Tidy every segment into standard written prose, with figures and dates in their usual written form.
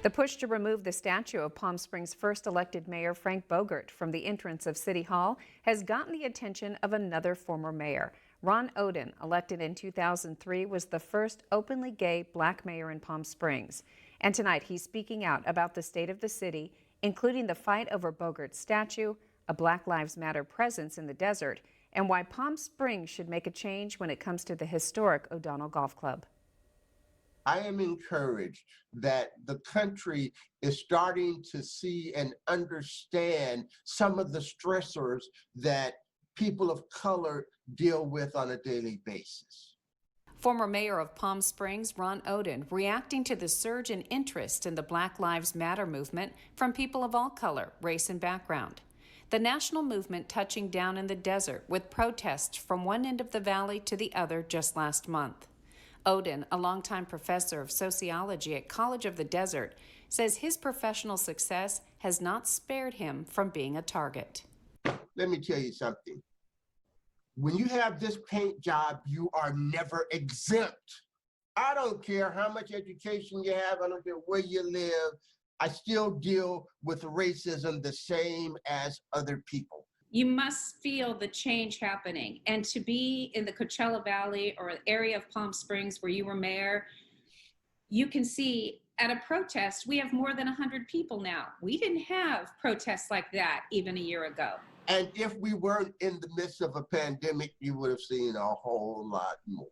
The push to remove the statue of Palm Springs' first elected mayor, Frank Bogert, from the entrance of City Hall has gotten the attention of another former mayor. Ron Oden, elected in 2003, was the first openly gay black mayor in Palm Springs. And tonight he's speaking out about the state of the city, including the fight over Bogert's statue, a Black Lives Matter presence in the desert, and why Palm Springs should make a change when it comes to the historic O'Donnell Golf Club. I am encouraged that the country is starting to see and understand some of the stressors that people of color deal with on a daily basis. Former mayor of Palm Springs, Ron Oden, reacting to the surge in interest in the Black Lives Matter movement from people of all color, race, and background. The national movement touching down in the desert with protests from one end of the valley to the other just last month. Oden, a longtime professor of sociology at College of the Desert, says his professional success has not spared him from being a target. Let me tell you something. When you have this paint job, you are never exempt. I don't care how much education you have, I don't care where you live, I still deal with racism the same as other people. You must feel the change happening. And to be in the Coachella Valley or area of Palm Springs where you were mayor, you can see at a protest, we have more than 100 people now. We didn't have protests like that even a year ago. And if we weren't in the midst of a pandemic, you would have seen a whole lot more.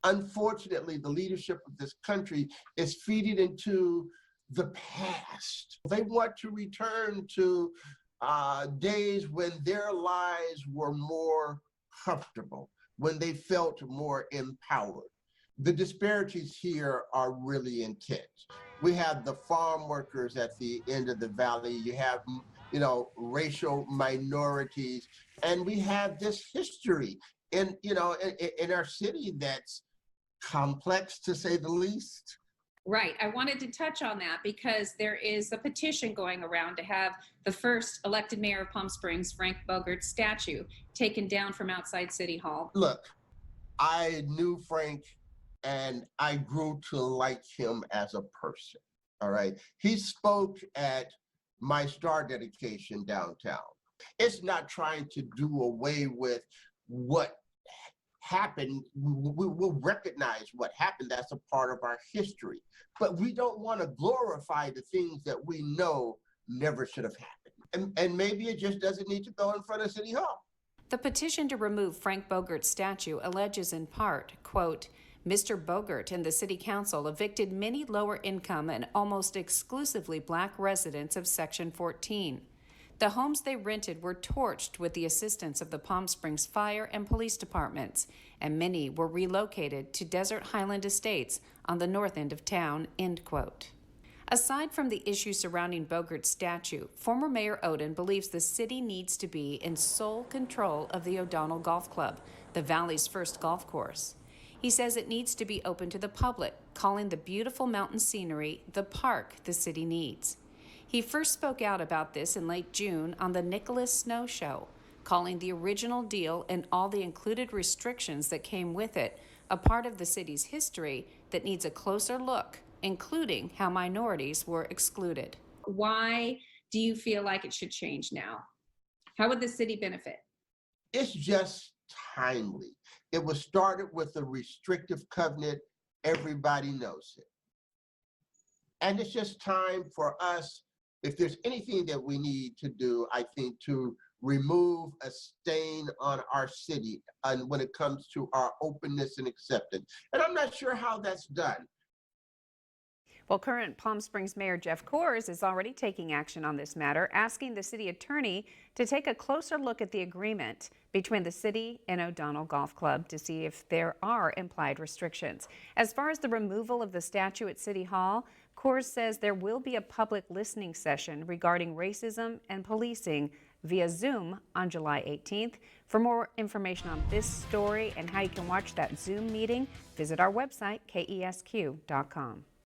Unfortunately, the leadership of this country is feeding into the past. They want to return to days when their lives were more comfortable, when they felt more empowered. The disparities here are really intense. We have the farm workers at the end of the valley. You have, racial minorities, and we have this history in our city that's complex, to say the least. Right. I wanted to touch on that because there is a petition going around to have the first elected mayor of Palm Springs, Frank Bogert's statue, taken down from outside City Hall. Look, I knew Frank and I grew to like him as a person. All right. He spoke at my star dedication downtown. It's not trying to do away with what happened. We'll recognize what happened. That's a part of our history. But we don't want to glorify the things that we know never should have happened. And maybe it just doesn't need to go in front of City Hall. The petition to remove Frank Bogert's statue alleges in part, quote, Mr. Bogert and the City Council evicted many lower-income and almost exclusively black residents of Section 14. The homes they rented were torched with the assistance of the Palm Springs Fire and Police Departments, and many were relocated to Desert Highland Estates on the north end of town, end quote. Aside from the issue surrounding Bogert's statue, former Mayor Oden believes the city needs to be in sole control of the O'Donnell Golf Club, the Valley's first golf course. He says it needs to be open to the public, calling the beautiful mountain scenery the park the city needs. He first spoke out about this in late June on the Nicholas Snow Show, calling the original deal and all the included restrictions that came with it a part of the city's history that needs a closer look, including how minorities were excluded. Why do you feel like it should change now? How would the city benefit? It's just timely. It was started with a restrictive covenant. Everybody knows it. And it's just time for us, if there's anything that we need to do, I think, to remove a stain on our city and when it comes to our openness and acceptance. And I'm not sure how that's done. Well, current Palm Springs Mayor Jeff Coors is already taking action on this matter, asking the city attorney to take a closer look at the agreement between the city and O'Donnell Golf Club to see if there are implied restrictions. As far as the removal of the statue at City Hall, Coors says there will be a public listening session regarding racism and policing via Zoom on July 18th. For more information on this story and how you can watch that Zoom meeting, visit our website, kesq.com.